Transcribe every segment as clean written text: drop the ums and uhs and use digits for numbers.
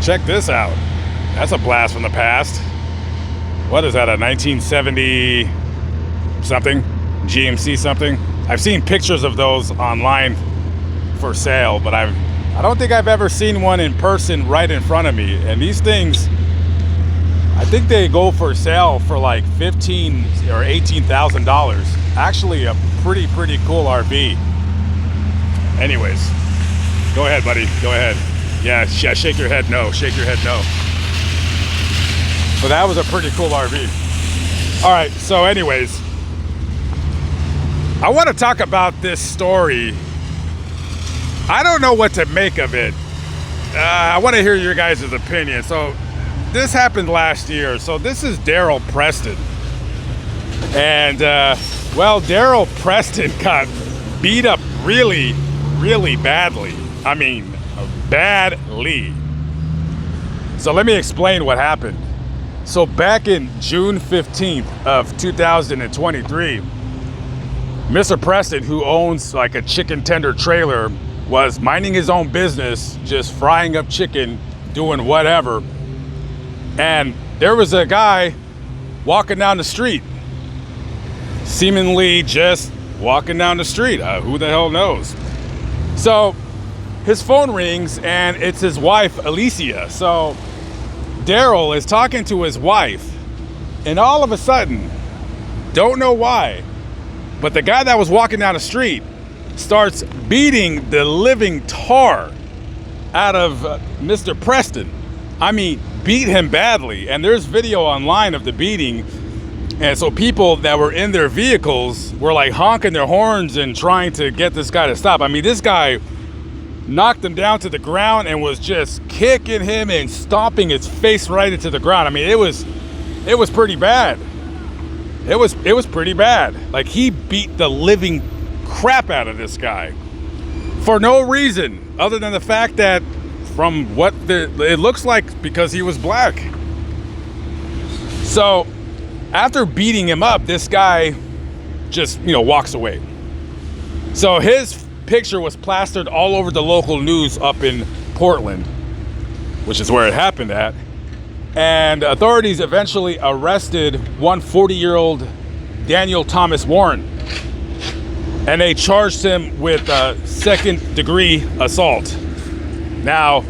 check this out. That's a blast from the past. What is that, a 1970 something? GMC something? I've seen pictures of those online for sale, but I don't think I've ever seen one in person right in front of me. And these things, I think they go for sale for like $15,000 or $18,000. Actually, a pretty cool RV. Anyways, go ahead, buddy. Go ahead. Yeah, shake your head no. Shake your head no. But that was a pretty cool RV. All right, so anyways, I want to talk about this story. I don't know what to make of it. I want to hear your guys' opinion. So this happened last year. So this is Daryl Preston. And, well, Daryl Preston got beat up really badly. I mean, badly. So let me explain what happened. So back in June 15th of 2023, Mr. Preston, who owns like a chicken tender trailer, was minding his own business, just frying up chicken, doing whatever. And there was a guy walking down the street, seemingly just walking down the street. Who the hell knows? So his phone rings and it's his wife, Alicia. So Daryl is talking to his wife, and all of a sudden, don't know why, but the guy that was walking down the street starts beating the living tar out of Mr. Preston. I mean, beat him badly. And there's video online of the beating. And so people that were in their vehicles were like honking their horns and trying to get this guy to stop. I mean, this guy knocked him down to the ground and was just kicking him and stomping his face right into the ground. I mean, it was pretty bad. It was pretty bad. Like, he beat the living crap out of this guy for no reason other than the fact that, from what it looks like, because he was black. So after beating him up, this guy just, walks away. So his picture was plastered all over the local news up in Portland, which is where it happened at. And authorities eventually arrested 40-year-old Daniel Thomas Warren. And they charged him with second-degree assault. Now,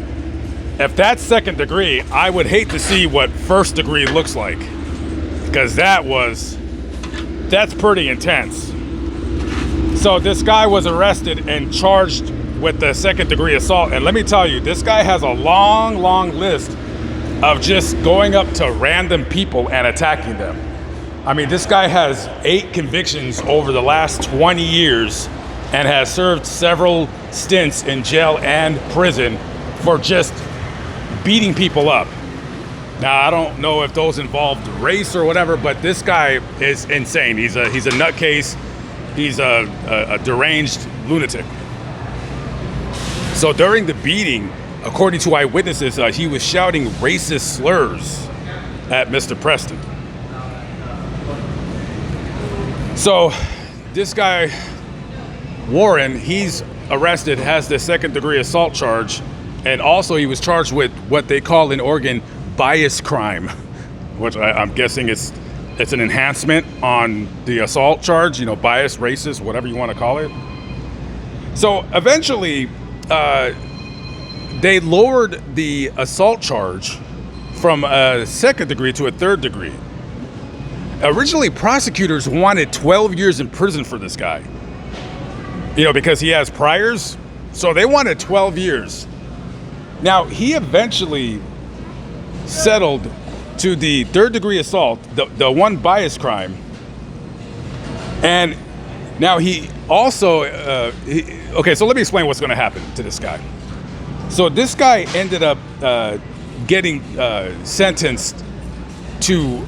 if that's second degree, I would hate to see what first degree looks like, because that's pretty intense. So this guy was arrested and charged with the second-degree assault. And let me tell you, this guy has a long list of just going up to random people and attacking them. I mean, this guy has 8 convictions over the last 20 years and has served several stints in jail and prison for just beating people up. Now, I don't know if those involved race or whatever, but this guy is insane. He's a nutcase. He's a deranged lunatic. So during the beating, according to eyewitnesses, he was shouting racist slurs at Mr. Preston. So this guy, Warren, he's arrested, has the second-degree assault charge, and also he was charged with what they call in Oregon bias crime, which I'm guessing it's an enhancement on the assault charge, bias, racist, whatever you want to call it. So eventually, they lowered the assault charge from a second degree to a third degree. Originally, prosecutors wanted 12 years in prison for this guy, because he has priors. So they wanted 12 years. Now, he eventually settled to the third degree assault, the one bias crime. And now he also, okay, so let me explain what's going to happen to this guy. So this guy ended up getting sentenced to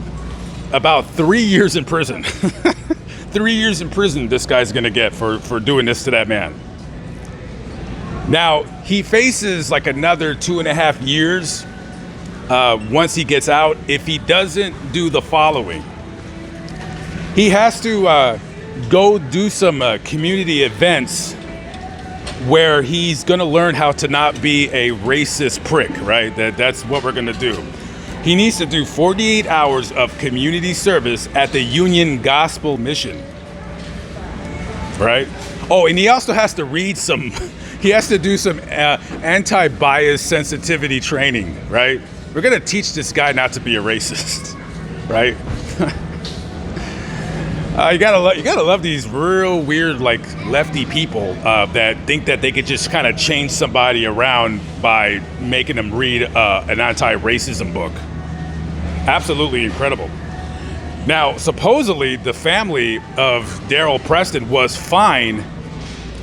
about 3 years in prison. 3 years in prison this guy's going to get for doing this to that man. Now, he faces like another 2.5 years once he gets out if he doesn't do the following. He has to go do some community events where he's going to learn how to not be a racist prick, right? That's what we're going to do. He needs to do 48 hours of community service at the Union Gospel Mission, right? Oh, and he also has to read he has to do some anti-bias sensitivity training, right? We're going to teach this guy not to be a racist, right? You gotta love these real weird, like, lefty people that think that they could just kind of change somebody around by making them read an anti-racism book. Absolutely incredible. Now, supposedly, the family of Daryl Preston was fine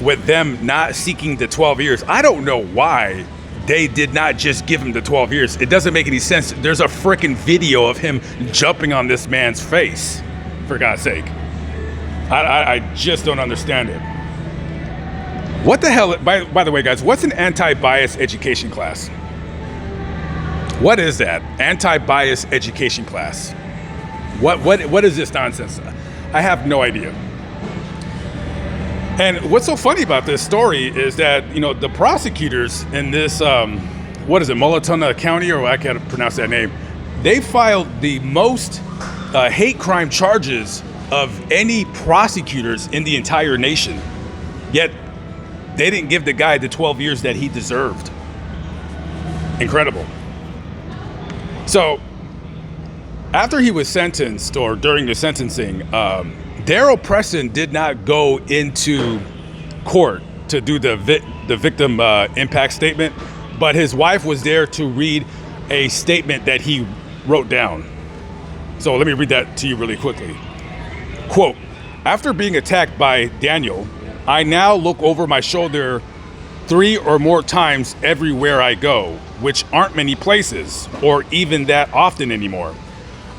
with them not seeking the 12 years. I don't know why they did not just give him the 12 years. It doesn't make any sense. There's a freaking video of him jumping on this man's face, for God's sake. I just don't understand it. What the hell, by the way, guys, what's an anti-bias education class? What is that? Anti-bias education class. What is this nonsense? I have no idea. And what's so funny about this story is that, the prosecutors in this, Multnomah County, or I can't pronounce that name, they filed the most hate crime charges of any prosecutors in the entire nation. Yet, they didn't give the guy the 12 years that he deserved. Incredible. So, after he was sentenced, or during the sentencing, Daryl Preston did not go into court to do the victim impact statement, but his wife was there to read a statement that he wrote down. So let me read that to you really quickly. Quote, "After being attacked by Daniel, I now look over my shoulder 3 or more times everywhere I go, which aren't many places, or even that often anymore.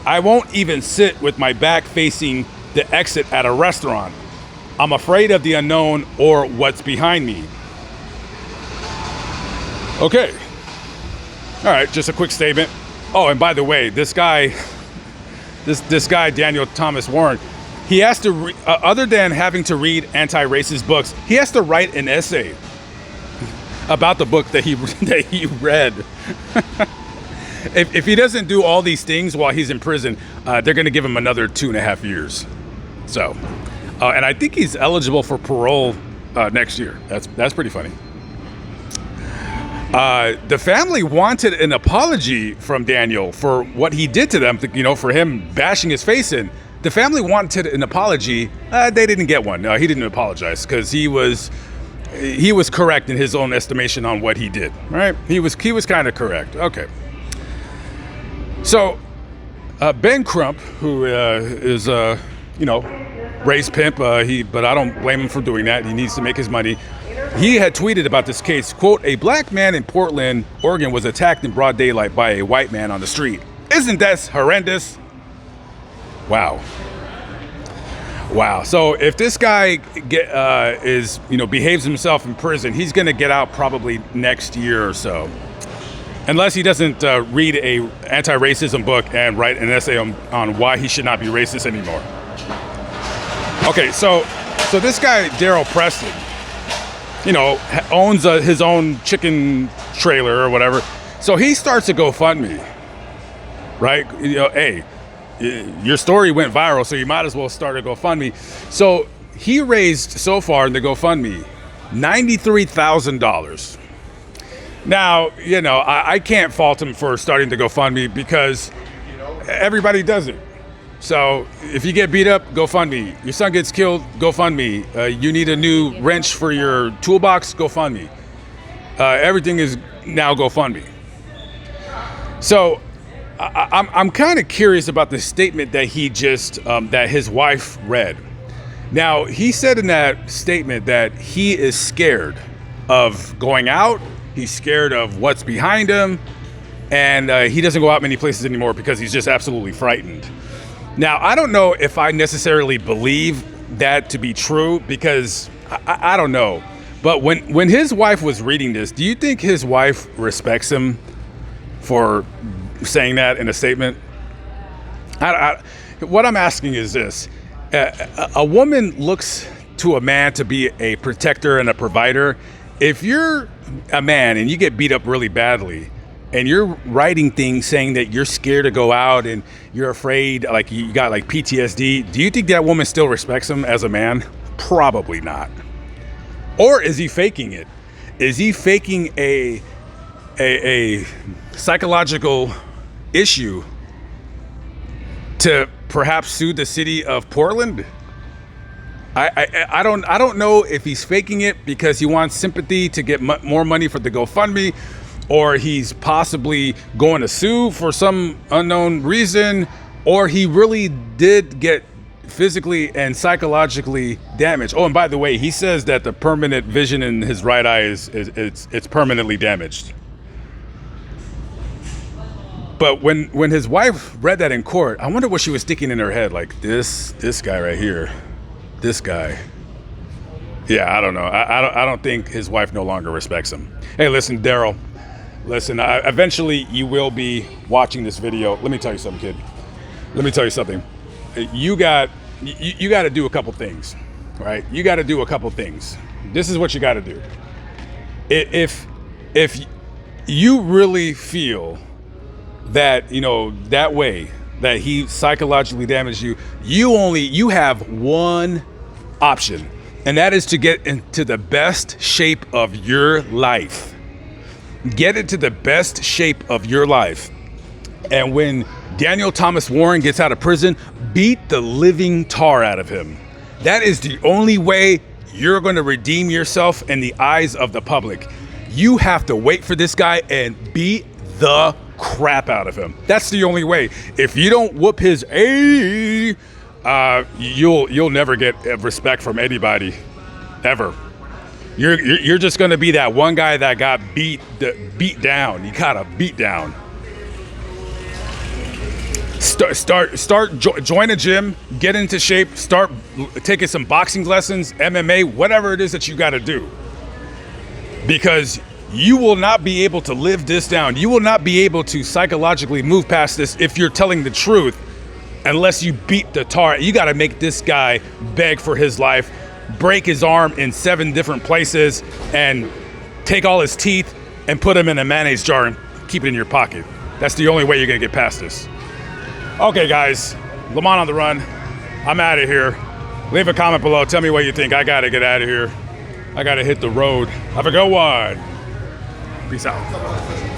I won't even sit with my back facing the exit at a restaurant. I'm afraid of the unknown or what's behind me." Okay. All right, just a quick statement. Oh, and by the way, this guy, Daniel Thomas Warren, he has to, other than having to read anti-racist books, he has to write an essay about the book that he read. If he doesn't do all these things while he's in prison, they're going to give him another 2.5 years. So, and I think he's eligible for parole next year. That's pretty funny. The family wanted an apology from Daniel for what he did to them, for him bashing his face in. The family wanted an apology. They didn't get one. No, he didn't apologize because he was correct in his own estimation on what he did. Right? He was kind of correct. Okay. So, Ben Crump, who is race pimp, but I don't blame him for doing that. He needs to make his money. He had tweeted about this case, quote, "A black man in Portland, Oregon was attacked in broad daylight by a white man on the street. Isn't that horrendous?" Wow. So if this guy behaves himself in prison, he's going to get out probably next year or so. Unless he doesn't read a anti-racism book and write an essay on why he should not be racist anymore. Okay, so this guy, Daryl Preston, owns his own chicken trailer or whatever. So he starts a GoFundMe, right? Hey, your story went viral, so you might as well start a GoFundMe. So he raised so far in the GoFundMe $93,000. Now, I can't fault him for starting the GoFundMe because everybody does it. So if you get beat up, GoFundMe. Your son gets killed, GoFundMe. You need a new wrench for your toolbox, GoFundMe. Everything is now GoFundMe. So I'm kind of curious about the statement that he just, that his wife read. Now, he said in that statement that he is scared of going out. He's scared of what's behind him. And he doesn't go out many places anymore because he's just absolutely frightened. Now, I don't know if I necessarily believe that to be true because I don't know. But when his wife was reading this, do you think his wife respects him for saying that in a statement? What I'm asking is this. A woman looks to a man to be a protector and a provider, if you're a man and you get beat up really badly, and you're writing things saying that you're scared to go out and you're afraid, like you got like PTSD, do you think that woman still respects him as a man? Probably not. Or is he faking it? Is he faking a psychological issue to perhaps sue the city of Portland? I don't know if he's faking it because he wants sympathy to get more money for the GoFundMe, or he's possibly going to sue for some unknown reason, or he really did get physically and psychologically damaged. Oh, and by the way, he says that the permanent vision in his right eye it's permanently damaged. But when his wife read that in court, I wonder what she was thinking in her head, like this guy right here, this guy. Yeah, I don't know. I don't think his wife no longer respects him. Hey, listen, Daryl. Listen, eventually you will be watching this video. Let me tell you something, kid. Let me tell you something. You got to do a couple things, right? You got to do a couple things. This is what you got to do. If you really feel that, you know, that way that he psychologically damaged you, you have one option, and that is to get into the best shape of your life. Get into the best shape of your life. And when Daniel Thomas Warren gets out of prison, beat the living tar out of him. That is the only way you're going to redeem yourself in the eyes of the public. You have to wait for this guy and beat the crap out of him. That's the only way. If you don't whoop his you'll never get respect from anybody, ever. You're just going to be that one guy that got beat down. You got a beat down. Join a gym, get into shape, start taking some boxing lessons, MMA, whatever it is that you got to do. Because you will not be able to live this down. You will not be able to psychologically move past this if you're telling the truth, unless you beat the tar. You got to make this guy beg for his life, break his arm in 7 different places, and take all his teeth and put them in a mayonnaise jar and keep it in your pocket. That's the only way you're going to get past this. Okay, guys, Lamont on the run. I'm out of here. Leave a comment below. Tell me what you think. I got to get out of here. I got to hit the road. Have a good one. Peace out.